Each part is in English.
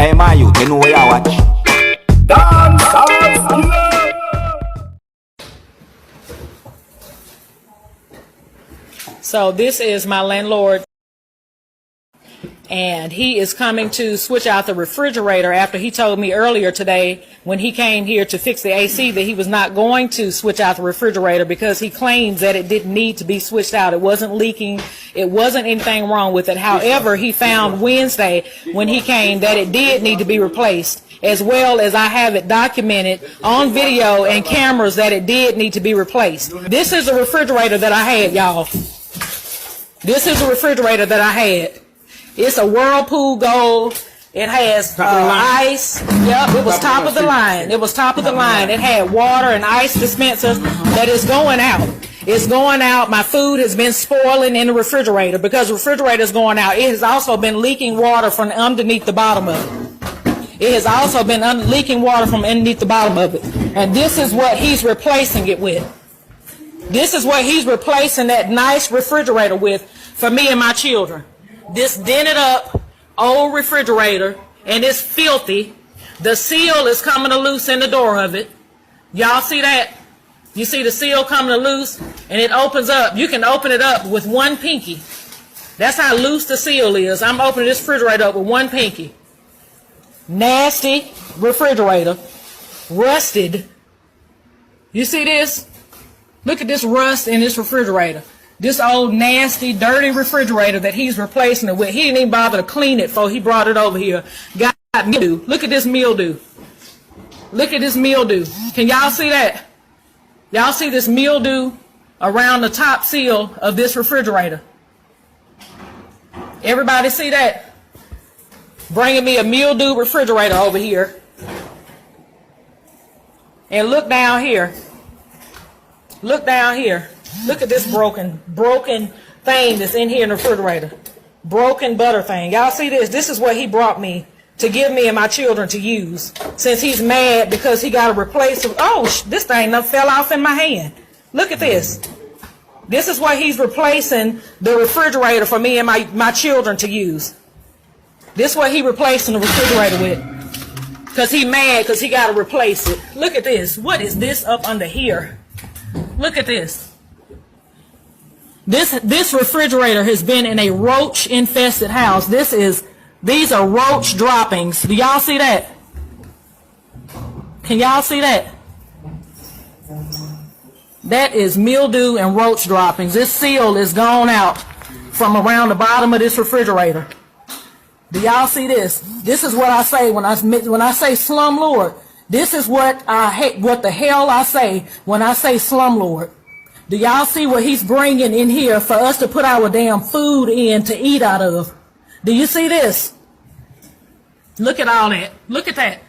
Hey, my youth, you know where you watch? Dancehall. So this is my landlord, and he is coming to switch out the refrigerator after he told me earlier today when he came here to fix the AC that he was not going to switch out the refrigerator because he claims that it didn't need to be switched out. It wasn't leaking. It wasn't anything wrong with it. However, he found Wednesday when he came that it did need to be replaced, as well as I have it documented on video and cameras that it did need to be replaced. This is a refrigerator that I had, y'all. This is a refrigerator that I had. It's a Whirlpool Gold. It has ice. Yep, it was top of the line. It was top of the line. It had water and ice dispensers that is going out. It's going out. My food has been spoiling in the refrigerator because the refrigerator is going out. It has also been leaking water from underneath the bottom of it. It has also been leaking water from underneath the bottom of it. And this is what he's replacing it with. This is what he's replacing that nice refrigerator with for me and my children. This dented up old refrigerator, and it's filthy. The seal is coming to loose in the door of it. Y'all see that? You see the seal coming to loose, and it opens up. You can open it up with one pinky. That's how loose the seal is. I'm opening this refrigerator up with one pinky. Nasty refrigerator. Rusted. You see this? Look at this rust in this refrigerator. This old, nasty, dirty refrigerator that he's replacing it with. He didn't even bother to clean it before he brought it over here. Got mildew. Look at this mildew. Look at this mildew. Can y'all see that? Y'all see this mildew around the top seal of this refrigerator? Everybody see that? Bringing me a mildew refrigerator over here. And look down here. Look down here. Look at this broken thing that's in here in the refrigerator. Broken butter thing. Y'all see this? This is what he brought me to give me and my children to use. Since he's mad because he got to replace it. Oh, this thing done fell off in my hand. Look at this. This is what he's replacing the refrigerator for me and my children to use. This is what he replacing the refrigerator with. Because he mad because he got to replace it. Look at this. What is this up under here? Look at this. This refrigerator has been in a roach infested house. These are roach droppings. Do y'all see that? Can y'all see that? That is mildew and roach droppings. This seal is gone out from around the bottom of this refrigerator. Do y'all see this? This is what I say when I say slumlord. This is what the hell I say when I say slumlord. Do y'all see what he's bringing in here for us to put our damn food in to eat out of? Do you see this? Look at all that. Look at that.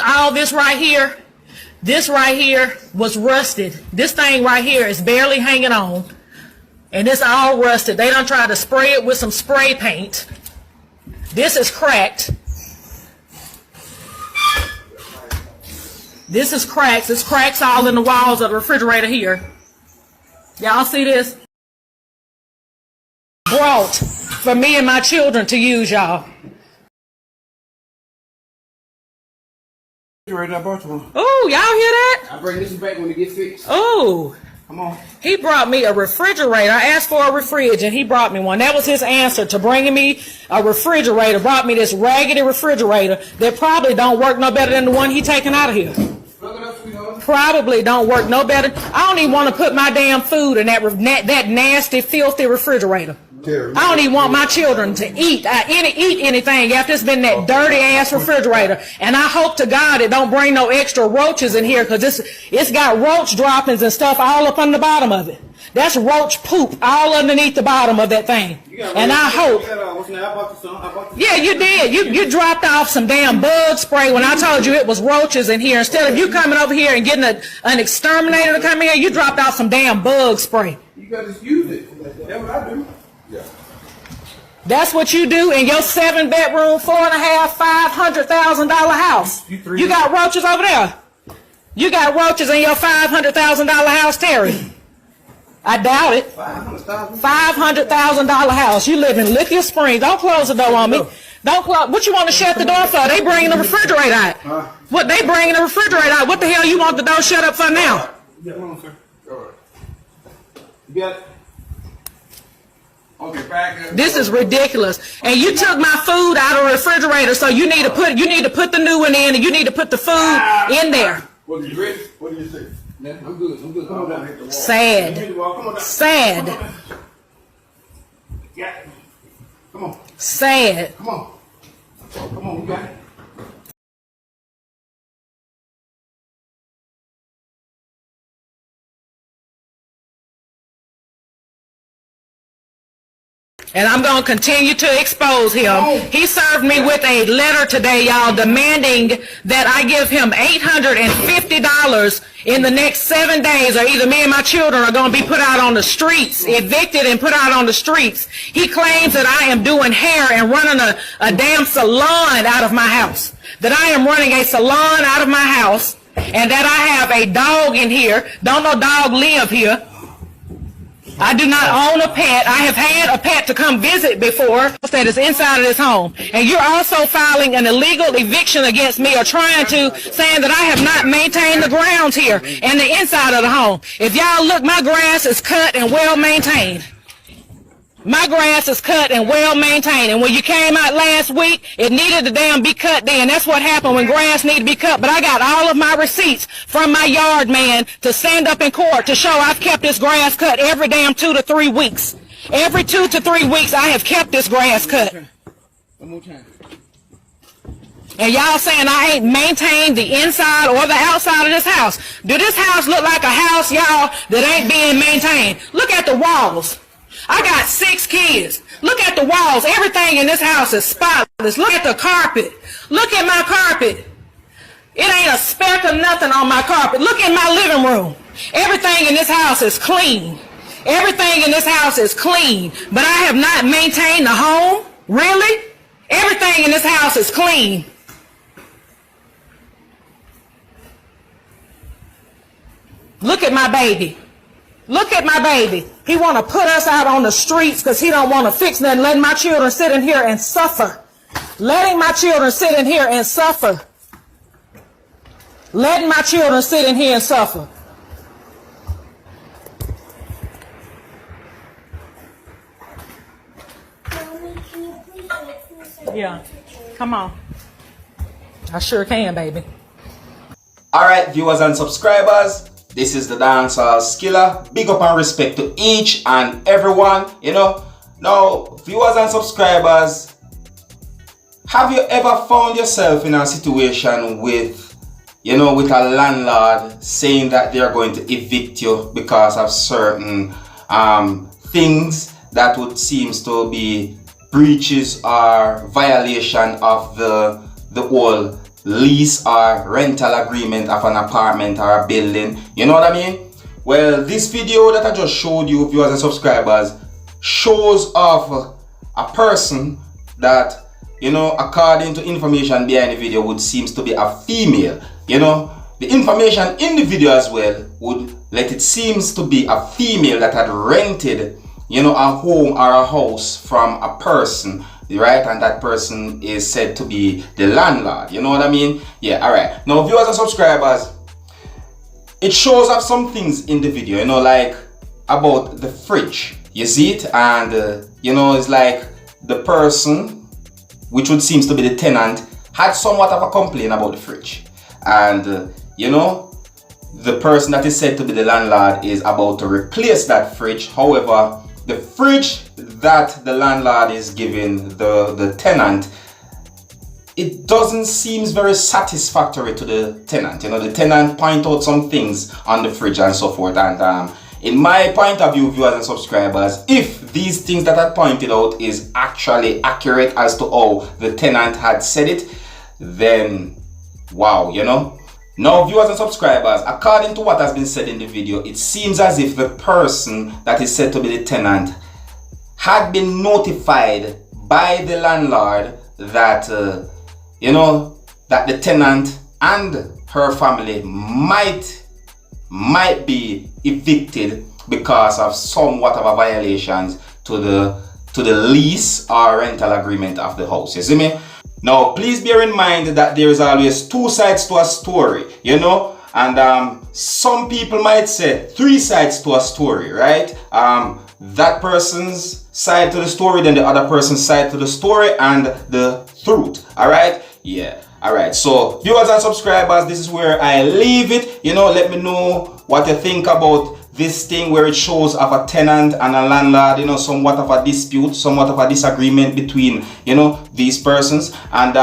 All this right here was rusted. This thing right here is barely hanging on. And it's all rusted. They done tried to spray it with some spray paint. This is cracked. This is cracks. There's cracks all in the walls of the refrigerator here. Y'all see this? Brought for me and my children to use, y'all. Oh, y'all hear that? I bring this back when it gets fixed. Oh. Come on. He brought me a refrigerator. I asked for a refrigerator, and he brought me one. That was his answer to bringing me a refrigerator. Brought me this raggedy refrigerator that probably don't work no better than the one he taking out of here. Probably don't work no better. I don't even want to put my damn food in that nasty, filthy refrigerator. I don't even want my children to eat anything after it's been that dirty ass refrigerator. And I hope to God it don't bring no extra roaches in here because it's got roach droppings and stuff all up on the bottom of it. That's roach poop all underneath the bottom of that thing. And I hope. Yeah, you did. You dropped off some damn bug spray when I told you it was roaches in here. Instead of you coming over here and getting an exterminator to come in here, you dropped off some damn bug spray. You gotta just use it. That's what I do. Yeah. That's what you do in your 7-bedroom, $4.500, $500,000 house. You got roaches over there. You got roaches in your $500,000 house, Terry. I doubt it. $500,000 house. You live in Lithia Springs. Don't close the door on me. Don't close. What you want to shut the door for? They bringing the refrigerator out. What they bringing the refrigerator out? What the hell you want the door shut up for now? Come on, sir. All right. You got it? Okay, back up. This is ridiculous. And you took my food out of the refrigerator, so you need to put the new one in, and you need to put the food in there. What, you ready? What do you say? Yeah, I'm good. Come on down. Sad. Come on down. Sad. Yeah. Come on. Sad. Come on. Come on, we got it. And I'm going to continue to expose him. He served me with a letter today, y'all, demanding that I give him $850 in the next 7 days, or either me and my children are going to be put out on the streets, evicted and put out on the streets. He claims that I am doing hair and running a damn salon out of my house. That I am running a salon out of my house, and that I have a dog in here. Don't no dog live here. I do not own a pet. I have had a pet to come visit before that is inside of this home. And you're also filing an illegal eviction against me, or trying to, saying that I have not maintained the grounds here and the inside of the home. If y'all look, my grass is cut and well maintained. My grass is cut and well maintained. And when you came out last week, it needed to damn be cut then. That's what happened when grass needed to be cut. But I got all of my receipts from my yard man to stand up in court to show I've kept this grass cut every damn 2 to 3 weeks. Every 2 to 3 weeks I have kept this grass cut. One more time. And y'all saying I ain't maintained the inside or the outside of this house. Do this house look like a house, y'all, that ain't being maintained? Look at the walls. I got 6 kids. Look at the walls. Everything in this house is spotless. Look at the carpet. Look at my carpet. It ain't a speck of nothing on my carpet. Look at my living room. Everything in this house is clean. Everything in this house is clean. But I have not maintained the home? Really? Everything in this house is clean. Look at my baby. Look at my baby. He want to put us out on the streets because he don't want to fix nothing, letting my children sit in here and suffer. Letting my children sit in here and suffer. Letting my children sit in here and suffer. Yeah. Come on. I sure can, baby. Alright, viewers and subscribers, this is the Dancehall Skilla. Big up and respect to each and everyone, you know. Now, viewers and subscribers, have you ever found yourself in a situation with, you know, with a landlord saying that they are going to evict you because of certain things that would seems to be breaches or violation of the whole lease or rental agreement of an apartment or a building? You know what I mean? Well, this video that I just showed you, viewers and subscribers, shows off a person that, you know, according to information behind the video, would seems to be a female. You know, the information in the video as well would let it seems to be a female that had rented, you know, a home or a house from a person, right? And that person is said to be the landlord. You know what I mean? Yeah, alright. Now, viewers and subscribers, it shows up some things in the video, you know, like about the fridge. You see it? And, you know, it's like the person, which would seems to be the tenant, had somewhat of a complaint about the fridge. And, you know, the person that is said to be the landlord is about to replace that fridge. However, the fridge that the landlord is giving the tenant, it doesn't seem very satisfactory to the tenant. You know, the tenant point out some things on the fridge and so forth. And in my point of view, viewers and subscribers, if these things that I pointed out is actually accurate as to how the tenant had said it, then wow, you know. Now, viewers and subscribers, according to what has been said in the video, it seems as if the person that is said to be the tenant had been notified by the landlord that, you know, that the tenant and her family might be evicted because of somewhat of a violations to the lease or rental agreement of the house. You see me? Now, please bear in mind that there is always two sides to a story, you know, and some people might say three sides to a story, right? That person's side to the story, then the other person's side to the story, and the truth. All right? Yeah. All right. So, viewers and subscribers, this is where I leave it. You know, let me know what you think about this thing where it shows of a tenant and a landlord, you know, somewhat of a dispute, somewhat of a disagreement between, you know, these persons. And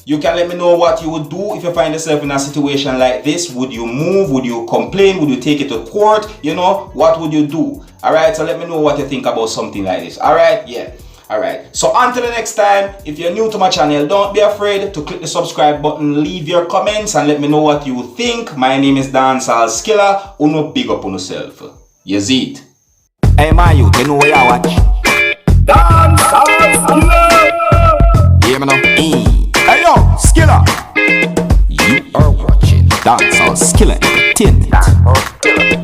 you can let me know what you would do if you find yourself in a situation like this. Would you move? Would you complain? Would you take it to court? You know, what would you do? All right, so let me know what you think about something like this. All right, yeah. All right, so until the next time, if you're new to my channel, don't be afraid to click the subscribe button, leave your comments, and let me know what you think. My name is Dancehall SKILLA. Uno big up on yourself. You see it? Hey, my youth, you know where I watch? Dancehall SKILLA! Hear me now? Hey, yo, SKILLA! You are watching Dancehall SKILLA Entertainment.